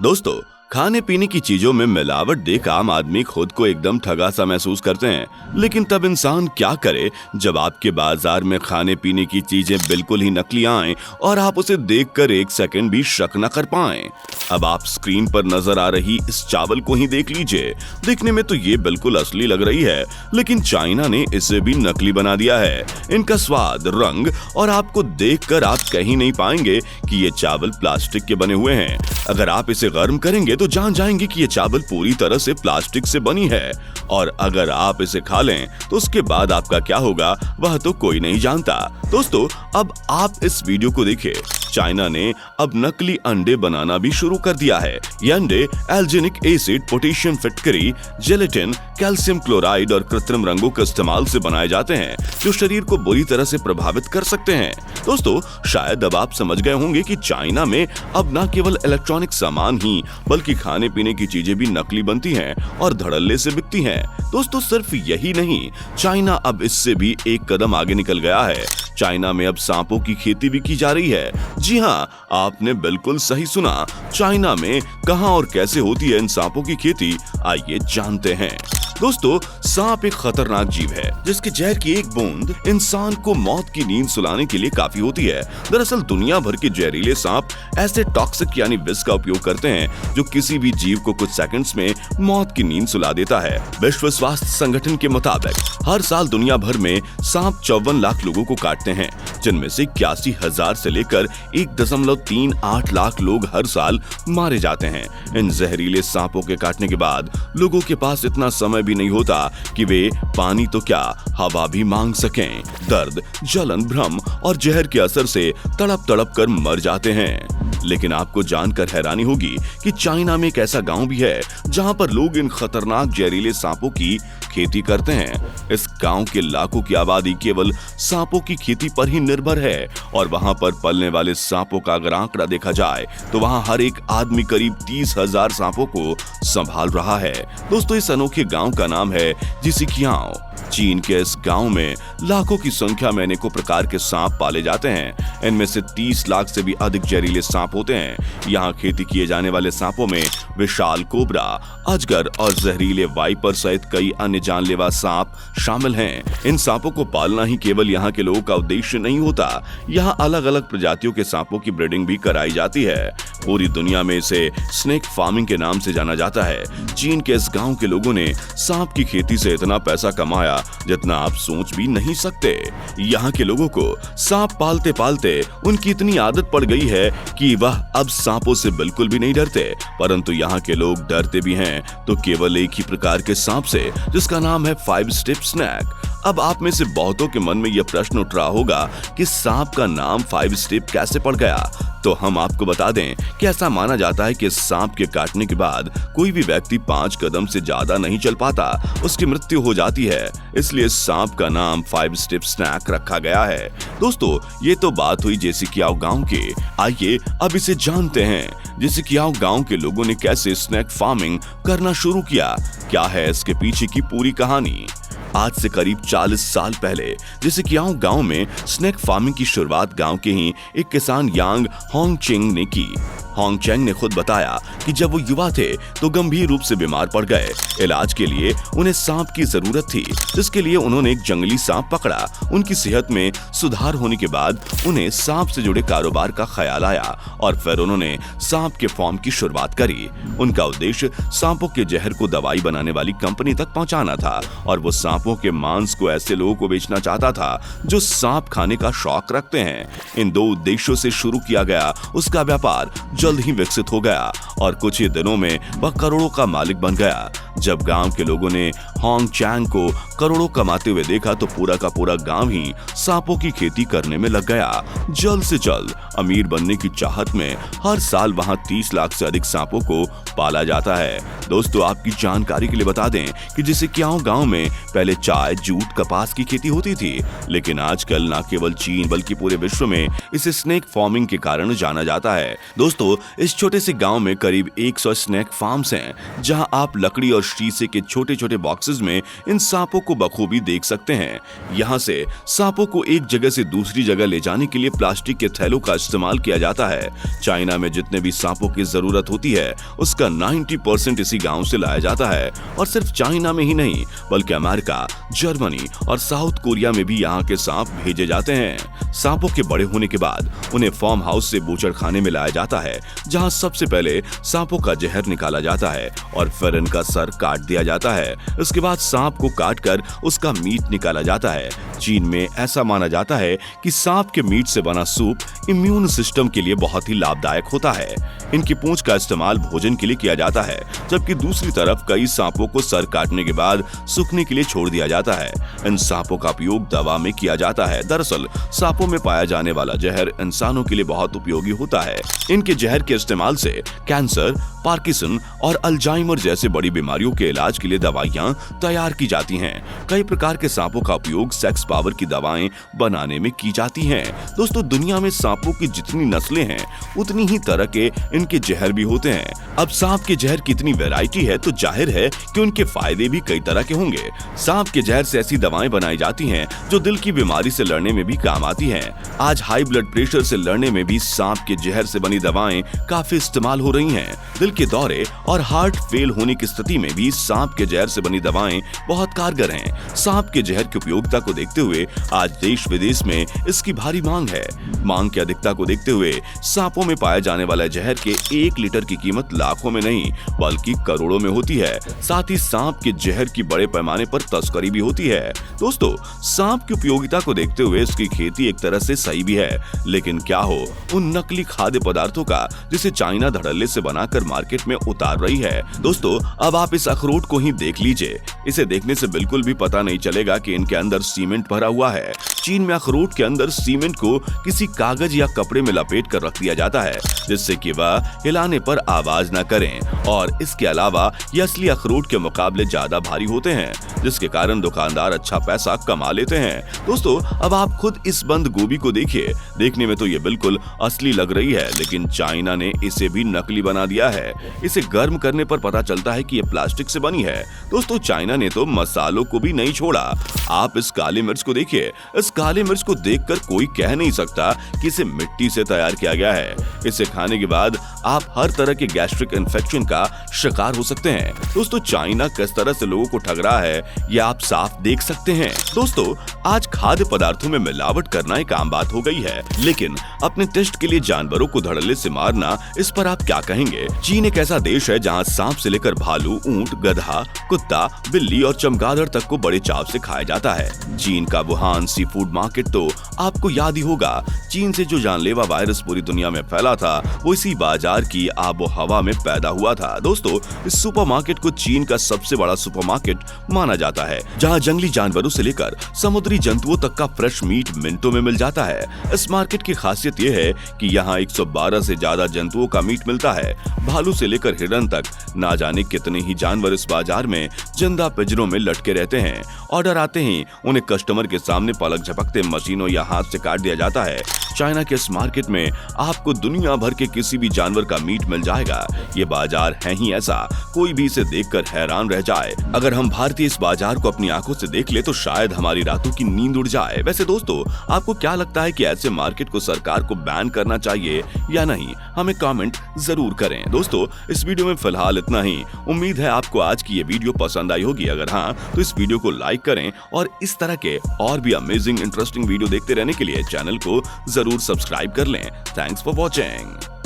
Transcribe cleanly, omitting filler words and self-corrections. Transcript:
दोस्तों, खाने पीने की चीजों में मिलावट देख आम आदमी खुद को एकदम ठगा सा महसूस करते हैं। लेकिन तब इंसान क्या करे जब आपके बाजार में खाने पीने की चीजें बिल्कुल ही नकली आएं और आप उसे देखकर एक सेकंड भी शक न कर पाएं। अब आप स्क्रीन पर नजर आ रही इस चावल को ही देख लीजिए। देखने में तो ये बिल्कुल असली लग रही है, लेकिन चाइना ने इसे भी नकली बना दिया है। इनका स्वाद, रंग और आपको देखकर आप कहीं नहीं पाएंगे कि ये चावल प्लास्टिक के बने हुए हैं। अगर आप इसे गर्म करेंगे तो जान जाएंगे कि ये चावल पूरी तरह से प्लास्टिक से बनी है, और अगर आप इसे खा लें तो उसके बाद आपका क्या होगा वह तो कोई नहीं जानता। दोस्तों, अब आप इस वीडियो को देखिए। चाइना ने अब नकली अंडे बनाना भी शुरू कर दिया है। ये अंडे एल्जिनिक एसिड, पोटेशियम फिटकरी, जेलेटिन, कैल्शियम क्लोराइड और कृत्रिम रंगों के इस्तेमाल से बनाए जाते हैं, जो शरीर को बुरी तरह से प्रभावित कर सकते हैं। दोस्तों, शायद अब आप समझ गए होंगे कि चाइना में अब न केवल इलेक्ट्रॉनिक सामान ही बल्कि खाने पीने की चीजें भी नकली बनती हैं और धड़ल्ले से बिकती हैं। दोस्तों, सिर्फ यही नहीं, चाइना अब इससे भी एक कदम आगे निकल गया है। चाइना में अब सांपों की खेती भी की जा रही है। जी हाँ, आपने बिल्कुल सही सुना। चाइना में कहां और कैसे होती है इन सांपों की खेती, आइए जानते हैं। दोस्तों, सांप एक खतरनाक जीव है जिसके जहर की एक बूंद इंसान को मौत की नींद सुलाने के लिए काफी होती है। दरअसल दुनिया भर के जहरीले सांप ऐसे टॉक्सिक यानी विष का उपयोग करते हैं जो किसी भी जीव को कुछ सेकंड्स में मौत की नींद सुला देता है। विश्व स्वास्थ्य संगठन के मुताबिक हर साल दुनिया भर में सांप 54 लाख लोगों को काटते हैं, जिनमें से 81,000 से लेकर 1.38 लाख लोग हर साल मारे जाते हैं। इन जहरीले सांपों के काटने के बाद लोगों के पास इतना समय भी नहीं होता कि वे पानी तो क्या हवा भी मांग सकें। दर्द, जलन, भ्रम और जहर के असर से तड़प तड़प कर मर जाते हैं। लेकिन आपको जानकर हैरानी होगी कि चाइना में एक ऐसा गांव भी है जहां पर लोग इन खतरनाक जहरीले सांपों की खेती करते हैं। इस गांव के लाखों की आबादी केवल सांपों की खेती पर ही निर्भर है, और वहां पर पलने वाले सांपों का अगर आंकड़ा देखा जाए तो वहां हर एक आदमी करीब 30,000 सांपों को संभाल रहा है। दोस्तों, इस अनोखे गांव का नाम है जिसिकियाओ। चीन के इस गांव में लाखों की संख्या में अनेकों प्रकार के सांप पाले जाते हैं। इनमें से 30 लाख से भी अधिक जहरीले सांप होते हैं। यहाँ खेती किए जाने वाले सांपों में विशाल कोबरा, अजगर और जहरीले वाइपर सहित कई अन्य जानलेवा सांप शामिल हैं। इन सांपों को पालना ही केवल यहाँ के लोगों का उद्देश्य नहीं होता। यहाँ अलग अलग प्रजातियों के सांपों की ब्रीडिंग भी कराई जाती है। पूरी दुनिया में इसे स्नेक फार्मिंग के नाम से जाना जाता है। चीन के इस गांव के लोगों ने सांप की खेती से इतना पैसा कमाया जितना आप सोच भी नहीं सकते। यहाँ के लोगों को सांप पालते पालते उनकी इतनी आदत पड़ गई है कि वह अब सांपों से बिल्कुल भी नहीं डरते। परंतु यहाँ के लोग डरते भी हैं तो केवल एक ही प्रकार के सांप से, जिसका नाम है 5 स्टेप स्नेक। अब आप में से बहुतों के मन में यह प्रश्न उठ रहा होगा कि सांप का नाम 5 स्टेप कैसे पड़ गया। तो हम आपको बता दें कि ऐसा माना जाता है कि सांप के काटने के बाद कोई भी व्यक्ति 5 कदम से ज्यादा नहीं चल पाता, उसकी मृत्यु हो जाती है। इसलिए सांप का नाम 5 स्टेप स्नेक रखा गया है। दोस्तों, ये तो बात हुई जिसिकियाओ गांव की। आइए अब इसे जानते हैं। जिसिकियाओ गांव के लोगों ने कैसे स्नेक फार्मिंग करना शुरू किया, क्या है इसके पीछे की पूरी कहानी। आज से करीब 40 साल पहले जिसिकियाओ गांव में स्नेक फार्मिंग की शुरुआत गांव के ही एक किसान यांग होंगचेंग ने की। होंगचेंग ने खुद बताया कि जब वो युवा थे तो गंभीर रूप से बीमार पड़ गए। इलाज के लिए उन्हें सांप की जरूरत थी, जिसके लिए उन्होंने एक जंगली सांप पकड़ा। उनकी सेहत में सुधार होने के बाद उन्हें सांप से जुड़े कारोबार का ख्याल आया और फिर उन्होंने सांप के फार्म की शुरुआत करी। उनका उद्देश्य सांपों के जहर को दवाई बनाने वाली कंपनी तक पहुंचाना था, और वो सांपों के मांस को ऐसे लोगों को बेचना चाहता था जो सांप खाने का शौक रखते हैं। इन दो उद्देश्यों से शुरू किया गया उसका व्यापार जल्द ही विकसित हो गया और कुछ ही दिनों में वह करोड़ों का मालिक बन गया। जब गांव के लोगों ने होंगचेंग को करोड़ों कमाते हुए देखा तो पूरा का पूरा गांव ही सांपों की खेती करने में लग गया। जल्द से जल्द अमीर बनने की चाहत में हर साल वहां 30 लाख से अधिक सांपों को पाला जाता है। दोस्तों, आपकी जानकारी के लिए बता दें कि जिसिकियाओ गांव में पहले चाय, जूट, कपास की खेती होती थी, लेकिन आजकल न केवल चीन बल्कि पूरे विश्व में इसे स्नेक फार्मिंग के कारण जाना जाता है। दोस्तों, इस छोटे से गांव में करीब 100 स्नैक फार्म्स हैं जहां आप लकड़ी और शीशे के छोटे छोटे बॉक्सेस में इन सांपों को बखूबी देख सकते हैं। यहाँ से सांपों को एक जगह से दूसरी जगह ले जाने के लिए प्लास्टिक के थैलों का इस्तेमाल किया जाता है। चाइना में जितने भी सांपों की जरूरत होती है उसका 90% इसी गांव से लाया जाता है। और सिर्फ चाइना में ही नहीं बल्कि अमेरिका, जर्मनी और साउथ कोरिया में भी यहाँ के सांप भेजे जाते हैं। सांपों के बड़े होने के बाद उन्हें फार्म हाउस से बूचड़ खाने में लाया जाता है जहाँ सबसे पहले सांपों का जहर निकाला जाता है और फिर इनका सर काट दिया जाता है। इसके बाद सांप को काट कर उसका मीट निकाला जाता है। चीन में ऐसा माना जाता है कि सांप के मीट से बना सूप इम्यून सिस्टम के लिए बहुत ही लाभदायक होता है। इनकी पूंछ का इस्तेमाल भोजन के लिए किया जाता है, जबकि दूसरी तरफ कई सांपों को सर काटने के बाद सूखने के लिए छोड़ दिया जाता है। इन सांपों का उपयोग दवा में किया जाता है। दरअसल सांपों में पाया जाने वाला जहर इंसानों के लिए बहुत उपयोगी होता है। इनके जहर के इस्तेमाल से कैंसर, पार्किंसन और अल्जाइमर जैसे बड़ी बीमारियों के इलाज के लिए दवाइयां तैयार की जाती हैं। कई प्रकार के सांपों का उपयोग सेक्स पावर की दवाएं बनाने में की जाती हैं। दोस्तों, दुनिया में सांपों की जितनी नस्लें हैं उतनी ही तरह के इनके जहर भी होते हैं। अब सांप के जहर की इतनी वैरायटी है तो जाहिर है कि उनके फायदे भी कई तरह के होंगे। सांप के जहर से ऐसी दवाएं बनाई जाती हैं जो दिल की बीमारी से लड़ने में भी काम आती हैं। आज हाई ब्लड प्रेशर से लड़ने में भी सांप के जहर से बनी दवाएं काफी इस्तेमाल हो रही हैं। दिल के दौरे और हार्ट फेल होने की स्थिति में भी सांप के जहर से बनी दवाएं बहुत कारगर हैं। सांप के जहर की उपयोगिता को देखते हुए आज देश विदेश में इसकी भारी मांग है। मांग की अधिकता को देखते हुए सांपों में पाए जाने वाला जहर के 1 लीटर की कीमत लाखों में नहीं बल्कि करोड़ों में होती है। साथ ही सांप के जहर की बड़े पैमाने पर तस्करी भी होती है। दोस्तों, सांप की उपयोगिता को देखते हुए इसकी खेती एक तरह से सही भी है, लेकिन क्या हो उन नकली खाद्य पदार्थों का जिसे चाइना धड़ल्ले से बनाकर मार्केट में उतार रही है। दोस्तों, अब आप इस अखरोट को ही देख लीजिए। इसे देखने से बिल्कुल भी पता नहीं चलेगा कि इनके अंदर सीमेंट भरा हुआ है। चीन में अखरोट के अंदर सीमेंट को किसी कागज या कपड़े में लपेट कर रख दिया जाता है जिससे कि वह हिलाने पर आवाज न करें। और इसके अलावा ये असली अखरोट के मुकाबले ज्यादा भारी होते हैं जिसके कारण दुकानदार अच्छा पैसा कमा लेते हैं। दोस्तों, अब आप खुद इस बंद गोभी को देखिए। देखने में तो ये बिल्कुल असली लग रही है, लेकिन चाइना ने इसे भी नकली बना दिया है। इसे गर्म करने पर पता चलता है कि ये प्लास्टिक से बनी है। दोस्तों, चाइना ने तो मसालों को भी नहीं छोड़ा। आप इस काली मिर्च को देखिए। इस काली मिर्च को देखकर कोई कह नहीं सकता कि इसे मिट्टी से तैयार किया गया है। इसे खाने के बाद आप हर तरह के गैस्ट्रिक इन्फेक्शन का शिकार हो सकते हैं। दोस्तों, चाइना किस तरह से लोगों को ठग रहा है ये आप साफ देख सकते हैं। दोस्तों, आज खाद्य पदार्थों में मिलावट करना एक आम बात हो गई है, लेकिन अपने टेस्ट के लिए जानवरों को धड़ल्ले से मारना, इस पर आप क्या कहेंगे? चीन एक ऐसा देश है जहाँ सांप से लेकर भालू, ऊंट, गधा, कुत्ता, बिल्ली और चमगादड़ तक को बड़े चाव से खाया जाता है। चीन का वुहान सी फूड मार्केट तो आपको याद ही होगा। चीन से जो जानलेवा वायरस पूरी दुनिया में फैला था वो इसी बाजार की आबो हवा में पैदा हुआ था। दोस्तों, इस सुपरमार्केट को चीन का सबसे बड़ा सुपरमार्केट माना जाता है जहां जंगली जानवरों से लेकर समुद्री जंतुओं तक का फ्रेश मीट मिनटों में मिल जाता है। इस मार्केट की खासियत यह है कि यहाँ 112 से ज्यादा जंतुओं का मीट मिलता है। भालू से लेकर हिरन तक ना जाने कितने ही जानवर इस बाजार में जिंदा पिंजरों में लटके रहते हैं। ऑर्डर आते ही उन्हें कस्टमर के सामने पलक झपकते मशीनों या हाथ से काट दिया जाता है। चाइना के इस मार्केट में आपको दुनिया भर के किसी भी जानवर का मीट मिल जाएगा। ये बाजार है ही ऐसा, कोई भी इसे देखकर हैरान रह जाए। अगर हम भारतीय इस बाजार को अपनी आंखों से देख ले तो शायद हमारी रातों की नींद उड़ जाए। वैसे दोस्तों, आपको क्या लगता है कि ऐसे मार्केट को सरकार को बैन करना चाहिए या नहीं? हमें कमेंट जरूर करें। दोस्तों, इस वीडियो में फिलहाल इतना ही। उम्मीद है आपको आज की ये वीडियो पसंद आई होगी। अगर हाँ तो इस वीडियो को लाइक करें और इस तरह के और भी अमेजिंग इंटरेस्टिंग वीडियो देखते रहने के लिए चैनल को जरूर सब्सक्राइब कर लें। Thanks for watching.